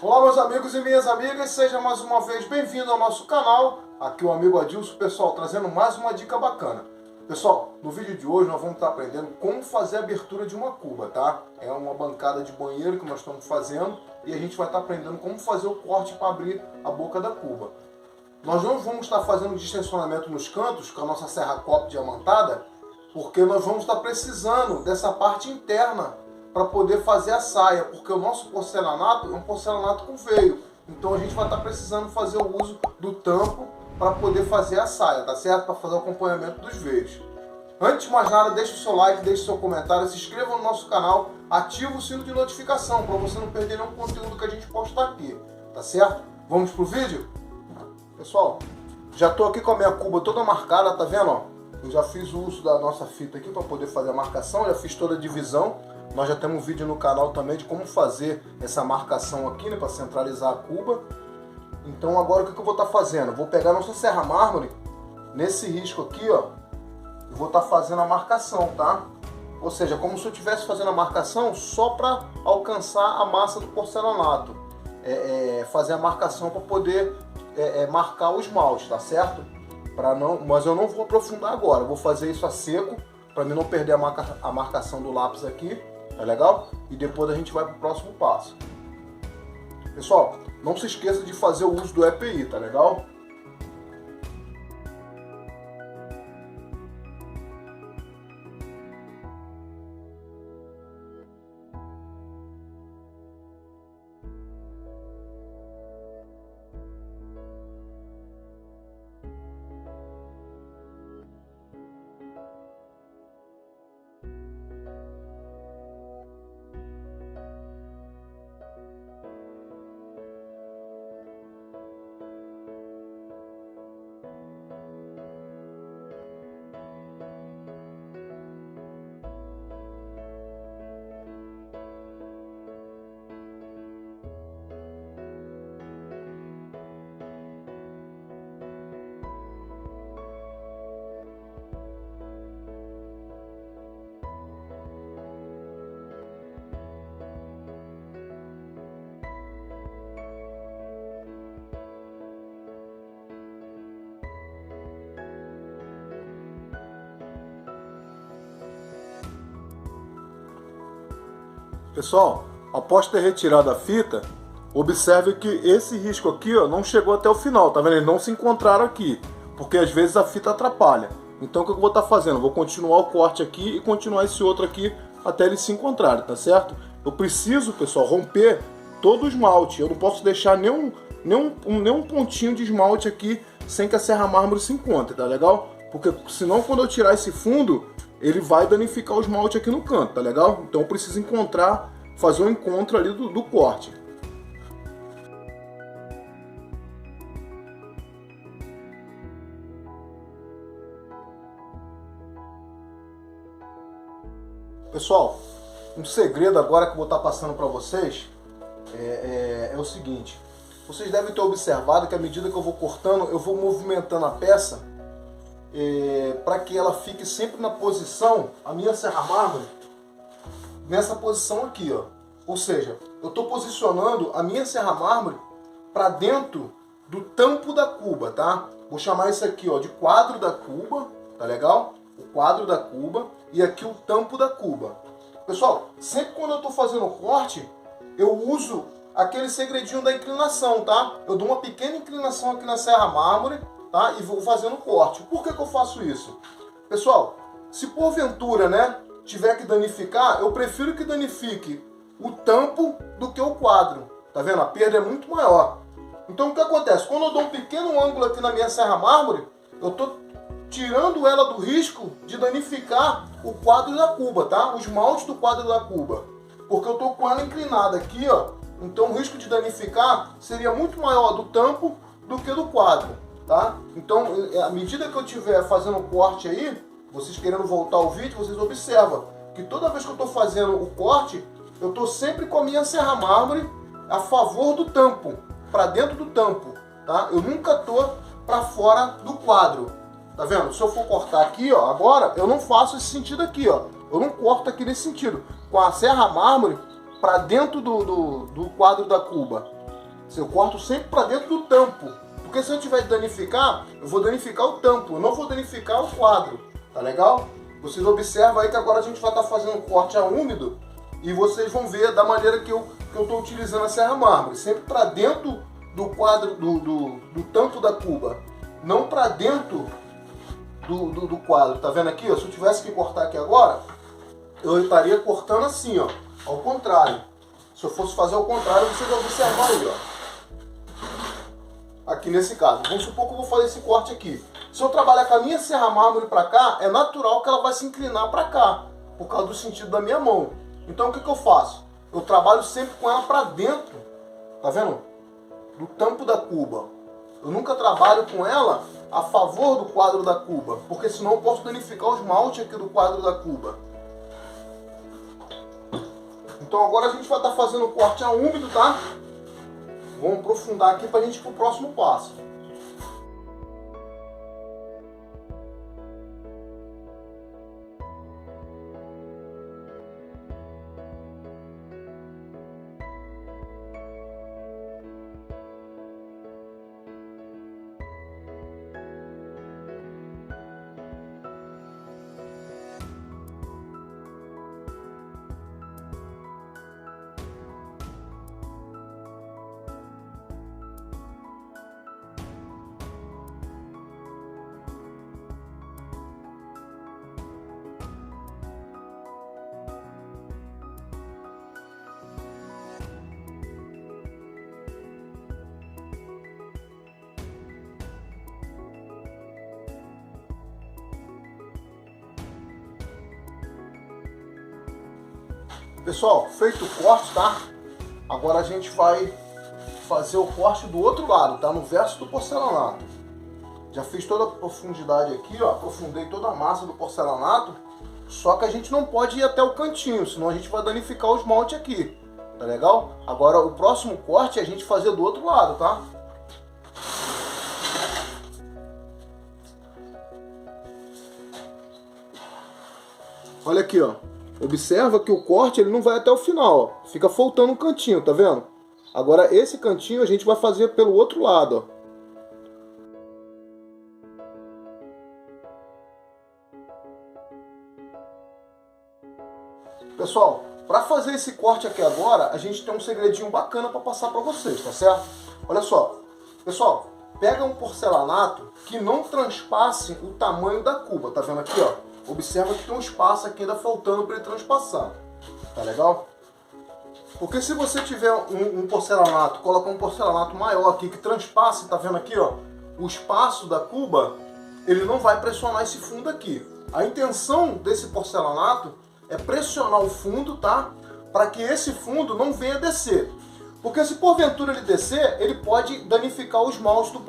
Olá meus amigos e minhas amigas, seja mais uma vez bem-vindo ao nosso canal. Aqui o amigo Adilson, pessoal, trazendo mais uma dica bacana. Pessoal, no vídeo de hoje nós vamos estar aprendendo como fazer a abertura de uma cuba, tá? É uma bancada de banheiro que nós estamos fazendo e a gente vai estar aprendendo como fazer o corte para abrir a boca da cuba. Nós não vamos estar fazendo distensionamento nos cantos com a nossa serra copo diamantada, porque nós vamos estar precisando dessa parte interna para poder fazer a saia, porque o nosso porcelanato é um porcelanato com veio. Então a gente vai estar precisando fazer o uso do tampo para poder fazer a saia, tá certo? Para fazer o acompanhamento dos veios. Antes de mais nada, deixe o seu like, deixe o seu comentário, se inscreva no nosso canal, ative o sino de notificação para você não perder nenhum conteúdo que a gente posta aqui, tá certo? Vamos pro vídeo? Pessoal, já estou aqui com a minha cuba toda marcada, tá vendo? Ó? Eu já fiz o uso da nossa fita aqui para poder fazer a marcação, já fiz toda a divisão. Nós já temos um vídeo no canal também de como fazer essa marcação aqui, né, para centralizar a cuba. Então agora o que eu vou estar fazendo? Vou pegar nossa serra mármore, nesse risco aqui, ó, e vou estar fazendo a marcação, tá? Ou seja, como se eu estivesse fazendo a marcação só para alcançar a massa do porcelanato. Fazer a marcação para poder marcar o esmalte, tá certo? Mas eu não vou aprofundar agora, eu vou fazer isso a seco, para mim não perder a marcação do lápis aqui. Tá legal? E depois a gente vai para o próximo passo. Pessoal, não se esqueça de fazer o uso do EPI, tá legal? Pessoal, após ter retirado a fita, observe que esse risco aqui, ó, não chegou até o final, tá vendo? Eles não se encontraram aqui, porque às vezes a fita atrapalha. Então o que eu vou estar fazendo? Eu vou continuar o corte aqui e continuar esse outro aqui até eles se encontrarem, tá certo? Eu preciso, pessoal, romper todo o esmalte. Eu não posso deixar nenhum pontinho de esmalte aqui sem que a serra mármore se encontre, tá legal? Porque senão quando eu tirar esse fundo, ele vai danificar o esmalte aqui no canto, tá legal? Então eu preciso fazer um encontro ali do corte. Pessoal, um segredo agora que eu vou estar passando para vocês é o seguinte. Vocês devem ter observado que à medida que eu vou cortando, eu vou movimentando a peça para que ela fique sempre na posição, a minha serra mármore, nessa posição aqui, ó. Ou seja, eu estou posicionando a minha serra mármore para dentro do tampo da cuba, tá? Vou chamar isso aqui, ó, de quadro da cuba, tá legal? O quadro da cuba e aqui o tampo da cuba. Pessoal, sempre quando eu estou fazendo o corte, eu uso aquele segredinho da inclinação, tá? Eu dou uma pequena inclinação aqui na serra mármore, tá? E vou fazendo o corte. Por que eu faço isso? Pessoal, se porventura, né, tiver que danificar, eu prefiro que danifique o tampo do que o quadro. Tá vendo? A perda é muito maior. Então o que acontece? Quando eu dou um pequeno ângulo aqui na minha serra mármore, eu tô tirando ela do risco de danificar o quadro da cuba, tá? O esmalte do quadro da cuba. Porque eu tô com ela inclinada aqui, ó. Então o risco de danificar seria muito maior do tampo do que do quadro. Tá? Então, à medida que eu estiver fazendo o corte aí, vocês querendo voltar ao vídeo, vocês observam que toda vez que eu estou fazendo o corte, eu estou sempre com a minha serra mármore a favor do tampo, para dentro do tampo, tá? Eu nunca estou para fora do quadro, tá vendo? Se eu for cortar aqui, ó, agora, eu não faço esse sentido aqui, ó. Eu não corto aqui nesse sentido, com a serra mármore para dentro do quadro da cuba. Eu corto sempre para dentro do tampo. Porque se eu tiver de danificar, eu vou danificar o tampo, eu não vou danificar o quadro. Tá legal? Vocês observam aí que agora a gente vai estar fazendo um corte a úmido e vocês vão ver da maneira que eu estou utilizando a serra mármore. Sempre para dentro do quadro, do tampo da cuba. Não para dentro do quadro. Tá vendo aqui? Ó? Se eu tivesse que cortar aqui agora, eu estaria cortando assim, ó, ao contrário. Se eu fosse fazer ao contrário, vocês observam aí, ó. Aqui nesse caso, vamos supor que eu vou fazer esse corte aqui. Se eu trabalhar com a minha serra mármore para cá, é natural que ela vai se inclinar para cá, por causa do sentido da minha mão. Então o que eu faço? Eu trabalho sempre com ela para dentro, tá vendo? Do tampo da cuba. Eu nunca trabalho com ela a favor do quadro da cuba, porque senão eu posso danificar o esmalte aqui do quadro da cuba. Então agora a gente vai estar fazendo o corte a úmido, tá? Vamos aprofundar aqui para a gente ir para o próximo passo. Pessoal, feito o corte, tá? Agora a gente vai fazer o corte do outro lado, tá? No verso do porcelanato. Já fiz toda a profundidade aqui, ó. Aprofundei toda a massa do porcelanato. Só que a gente não pode ir até o cantinho, senão a gente vai danificar o esmalte aqui. Tá legal? Agora o próximo corte é a gente fazer do outro lado, tá? Olha aqui, ó. Observa que o corte ele não vai até o final, ó. Fica faltando um cantinho, tá vendo? Agora esse cantinho a gente vai fazer pelo outro lado, ó. Pessoal, para fazer esse corte aqui agora, a gente tem um segredinho bacana para passar para vocês, tá certo? Olha só. Pessoal, pega um porcelanato que não transpasse o tamanho da cuba, tá vendo aqui, ó? Observa que tem um espaço aqui ainda faltando para ele transpassar. Tá legal? Porque se você tiver um porcelanato, colocar um porcelanato maior aqui que transpasse, tá vendo aqui, ó? O espaço da cuba, ele não vai pressionar esse fundo aqui. A intenção desse porcelanato é pressionar o fundo, tá? Para que esse fundo não venha descer. Porque se porventura ele descer, ele pode danificar o esmalte do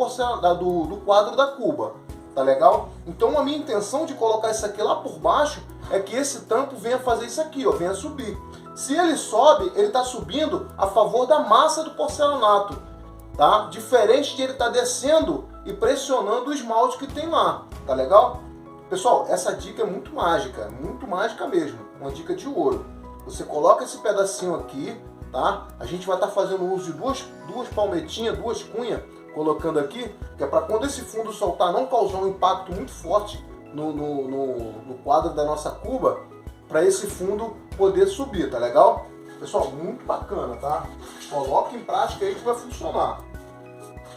quadro da cuba. Tá legal? Então a minha intenção de colocar isso aqui lá por baixo é que esse tampo venha fazer isso aqui, ó, venha subir. Se ele sobe, ele está subindo a favor da massa do porcelanato, tá? Diferente de ele estar descendo e pressionando o esmalte que tem lá, tá legal? Pessoal, essa dica é muito mágica mesmo, uma dica de ouro. Você coloca esse pedacinho aqui, tá? A gente vai estar fazendo uso de duas palmetinhas, duas cunhas, colocando aqui, que é para quando esse fundo soltar não causar um impacto muito forte no quadro da nossa cuba, para esse fundo poder subir, tá legal? Pessoal, muito bacana, tá? Coloque em prática aí que vai funcionar.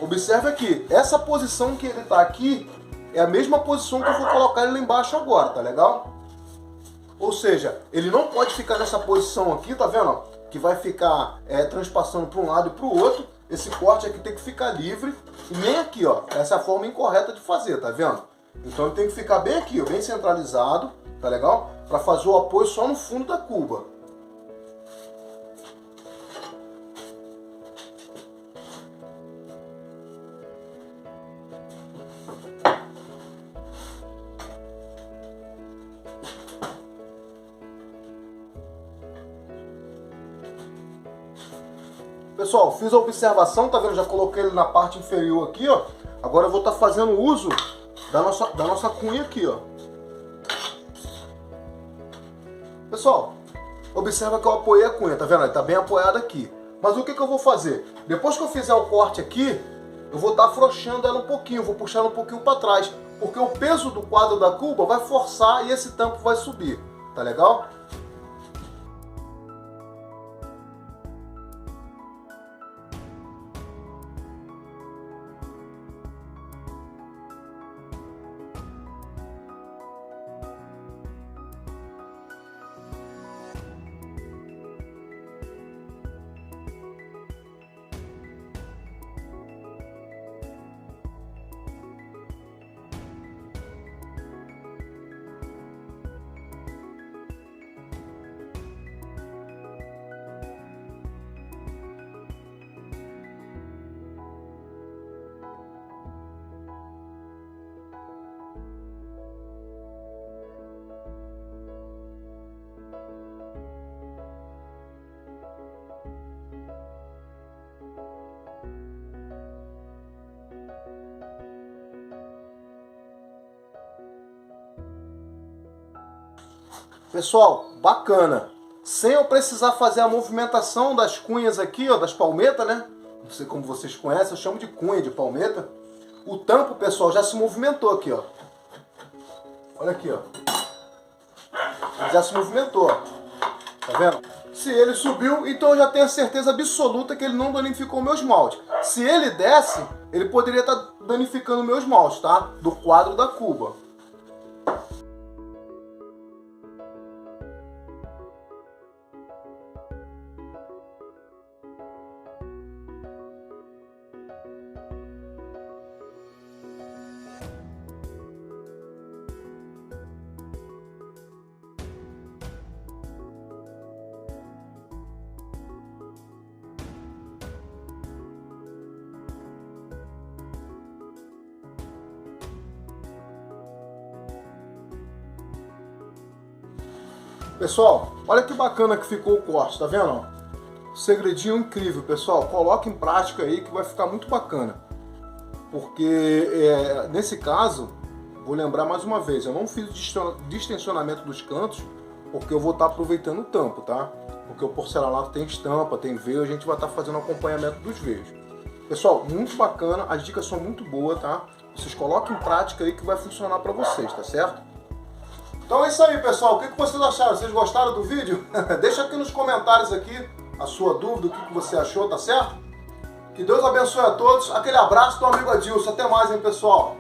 Observe aqui, essa posição que ele está aqui é a mesma posição que eu vou colocar ele lá embaixo agora, tá legal? Ou seja, ele não pode ficar nessa posição aqui, tá vendo? Que vai ficar transpassando para um lado e para o outro. Esse corte aqui tem que ficar livre e nem aqui, ó. Essa é a forma incorreta de fazer, tá vendo? Então ele tem que ficar bem aqui, ó, bem centralizado, tá legal? Para fazer o apoio só no fundo da cuba. Pessoal, fiz a observação, tá vendo? Já coloquei ele na parte inferior aqui, ó. Agora eu vou estar fazendo uso da nossa cunha aqui, ó. Pessoal, observa que eu apoiei a cunha, tá vendo? Ele tá bem apoiado aqui. Mas o que eu vou fazer? Depois que eu fizer o corte aqui, eu vou estar afrouxando ela um pouquinho, vou puxar ela um pouquinho para trás, porque o peso do quadro da cuba vai forçar e esse tampo vai subir, tá legal? Pessoal, bacana. Sem eu precisar fazer a movimentação das cunhas aqui, ó, das palmetas, né? Não sei como vocês conhecem, eu chamo de cunha, de palmeta. O tampo, pessoal, já se movimentou aqui, ó. Olha aqui, ó. Já se movimentou, ó. Tá vendo? Se ele subiu, então eu já tenho a certeza absoluta que ele não danificou meus moldes. Se ele desce, ele poderia estar danificando meus moldes, tá? Do quadro da cuba. Pessoal, olha que bacana que ficou o corte, tá vendo? Segredinho incrível, pessoal. Coloque em prática aí que vai ficar muito bacana. Porque nesse caso, vou lembrar mais uma vez, eu não fiz distensionamento dos cantos, porque eu vou estar aproveitando o tampo, tá? Porque o porcelanato tem estampa, tem veio, a gente vai estar fazendo acompanhamento dos veios. Pessoal, muito bacana, as dicas são muito boas, tá? Vocês coloquem em prática aí que vai funcionar para vocês, tá certo? Então é isso aí, pessoal. O que vocês acharam? Vocês gostaram do vídeo? Deixa aqui nos comentários aqui a sua dúvida, o que você achou, tá certo? Que Deus abençoe a todos. Aquele abraço do amigo Adilson. Até mais, hein, pessoal?